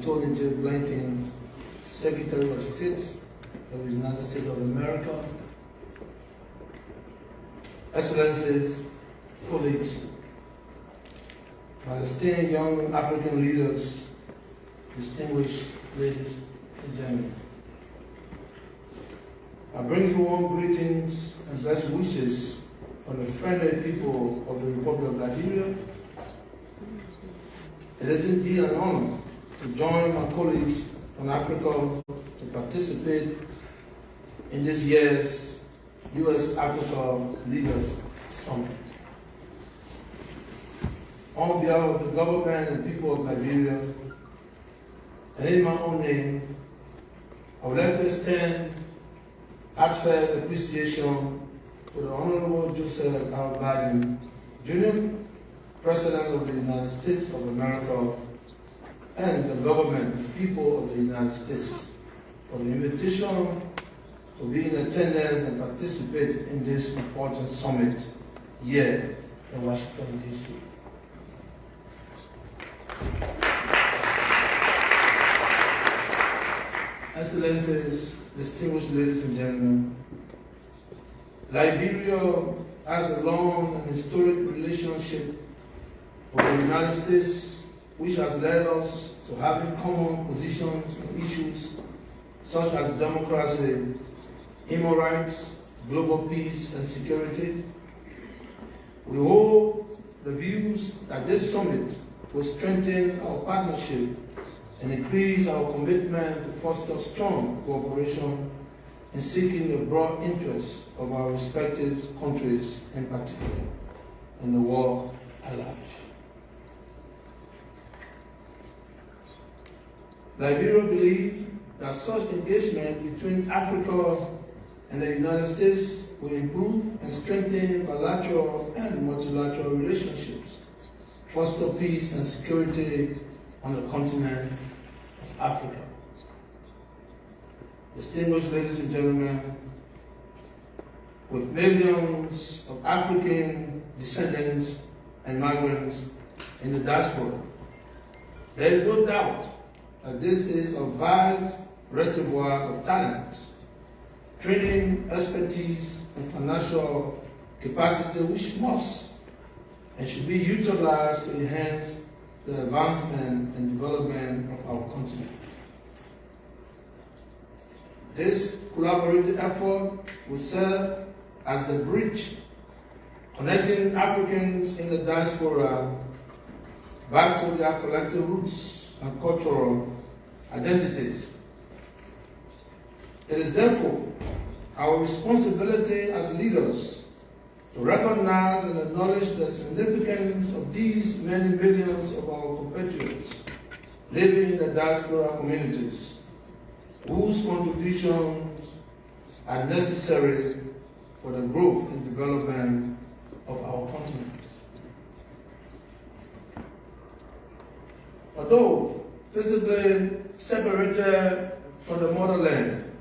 Tony J. Blinken, Secretary of State of the United States of America, Excellencies, colleagues, my esteemed young African leaders, distinguished ladies and gentlemen. I bring you warm greetings and best wishes from the friendly people of the Republic of Liberia. It is indeed an honor to join my colleagues from Africa to participate in this year's U.S.-Africa Leaders Summit. On behalf of the government and people of Liberia, and in my own name, I would like to extend heartfelt appreciation to the Honorable Joseph R. Biden, Jr., President of the United States of America, and the government and people of the United States for the invitation to be in attendance and participate in this important summit here in Washington, D.C. Excellencies, distinguished ladies and gentlemen, Liberia has a long and historic relationship with the United States, which has led us to having common positions on issues such as democracy, human rights, global peace and security. We hold the views that this summit will strengthen our partnership and increase our commitment to foster strong cooperation in seeking the broad interests of our respective countries, in particular, in the world at large. Liberia believes that such engagement between Africa and the United States will improve and strengthen bilateral and multilateral relationships, foster peace and security on the continent of Africa. Distinguished ladies and gentlemen, with millions of African descendants and migrants in the diaspora, there is no doubt that this is a vast reservoir of talent, training, expertise, and financial capacity which must and should be utilized to enhance the advancement and development of our continent. This collaborative effort will serve as the bridge connecting Africans in the diaspora back to their collective roots and cultural identities. It is therefore our responsibility as leaders to recognize and acknowledge the significance of these many millions of our compatriots living in the diaspora communities, whose contributions are necessary for the growth and development of our continent. Although physically separated from the motherland,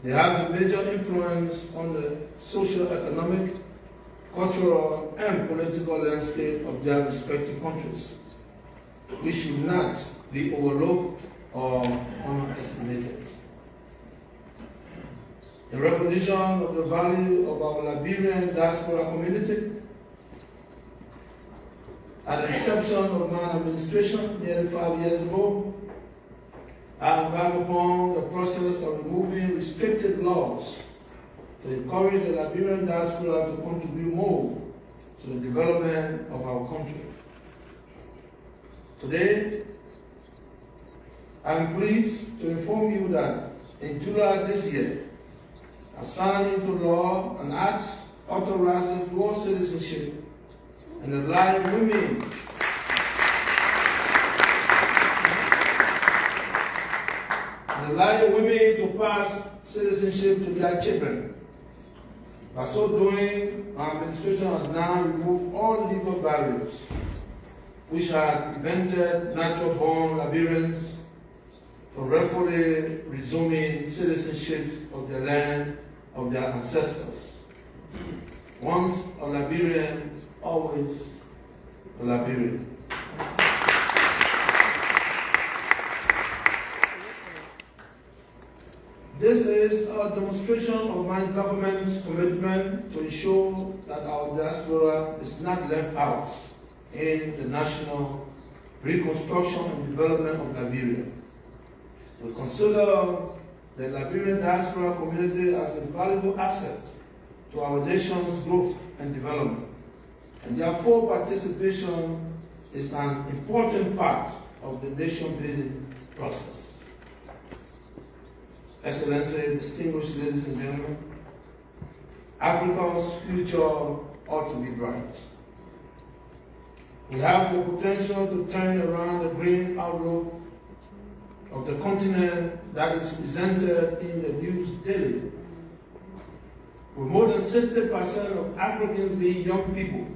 they have a major influence on the social, economic, cultural, and political landscape of their respective countries, which should not be overlooked or underestimated. In recognition of the value of our Liberian diaspora community, at the inception of my administration nearly 5 years ago, I embarked upon the process of removing restrictive laws to encourage the Liberian diaspora to contribute more to the development of our country. Today, I am pleased to inform you that in July this year, I signed into law an act authorizing dual citizenship and allowing women to pass citizenship to their children. By so doing, our administration has now removed all legal barriers which had prevented natural-born Liberians from rightfully resuming citizenship of the land of their ancestors. Once a Liberian, always a Liberian. is a demonstration of my government's commitment to ensure that our diaspora is not left out in the national reconstruction and development of Liberia. We consider the Liberian diaspora community as a valuable asset to our nation's growth and development, and therefore participation is an important part of the nation-building process. Excellency, distinguished ladies and gentlemen, Africa's future ought to be bright. We have the potential to turn around the grim outlook of the continent that is presented in the news daily. With more than 60% of Africans being young people,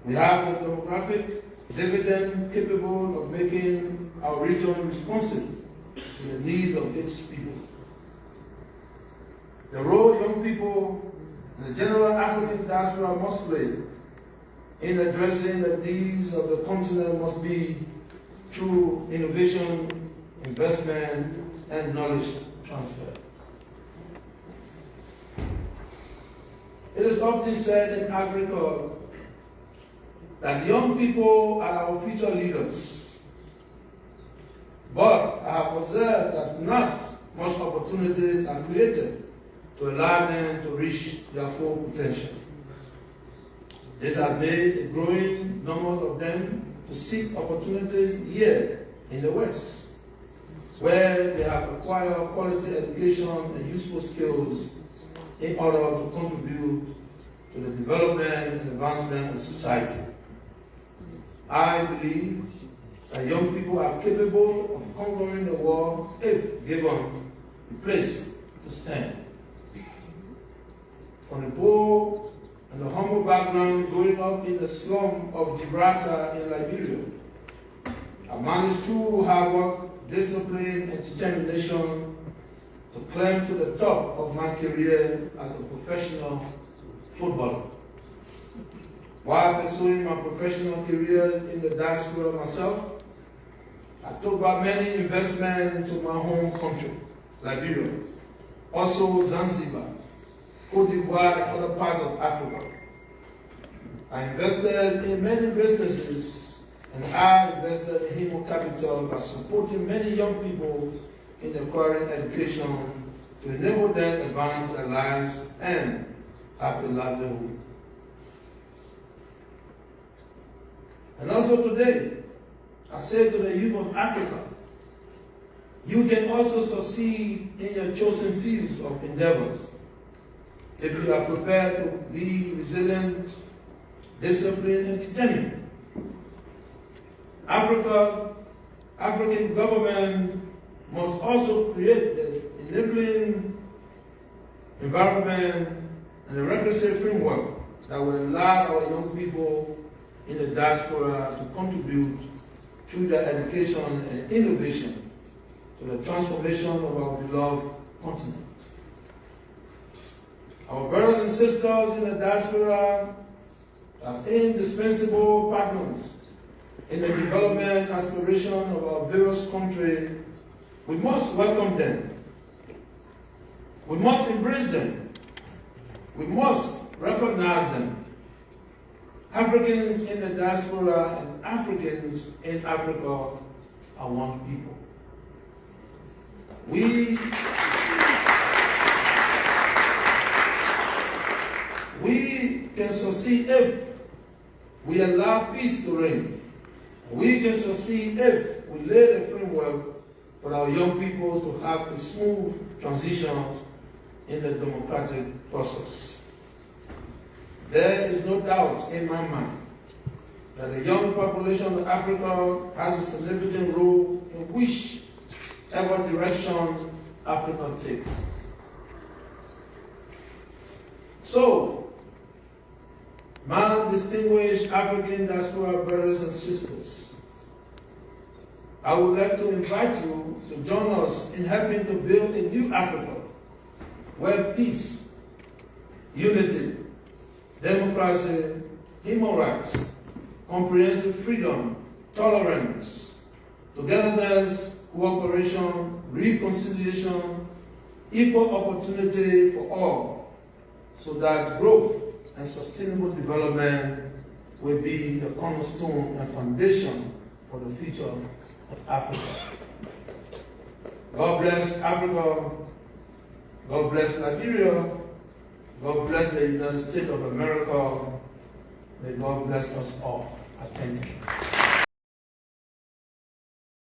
we have a demographic dividend capable of making our region responsive to the needs of its people. The role young people and the general African diaspora must play in addressing the needs of the continent must be through innovation, investment, and knowledge transfer. It is often said in Africa that young people are our future leaders. But I have observed that not much opportunities are created to allow them to reach their full potential. This has made a growing number of them to seek opportunities here in the West, where they have acquired quality education and useful skills in order to contribute to the development and advancement of society. I believe that young people are capable of conquering the world if given the place to stand. From the poor and the humble background growing up in the slum of Gibraltar in Liberia, I managed through hard work, discipline, and determination to climb to the top of my career as a professional footballer. While pursuing my professional career in the diaspora myself, I took back many investments to my home country, Liberia, also Zanzibar, Cote d'Ivoire, and other parts of Africa. I invested in many businesses, and I invested in human capital by supporting many young people in acquiring education to enable them to advance their lives and have a livelihood. And also today, I say to the youth of Africa, you can also succeed in your chosen fields of endeavors if you are prepared to be resilient, disciplined, and determined. African government must also create the enabling environment and the requisite framework that will allow our young people in the diaspora to contribute through their education and innovation to the transformation of our beloved continent. Our brothers and sisters in the diaspora, as indispensable partners in the development aspiration of our various countries, we must welcome them. We must embrace them. We must recognize them. Africans in the diaspora and Africans in Africa are one people. We can succeed if we allow peace to reign. We can succeed if we lay the framework for our young people to have a smooth transition in the democratic process. There is no doubt in my mind that the young population of Africa has a significant role in whichever direction Africa takes. So, my distinguished African diaspora brothers and sisters, I would like to invite you to join us in helping to build a new Africa where peace, unity, democracy, human rights, comprehensive freedom, tolerance, togetherness, cooperation, reconciliation, equal opportunity for all, so that growth and sustainable development will be the cornerstone and foundation for the future of Africa. God bless Africa. God bless Liberia. God bless the United States of America. May God bless us all. I thank you.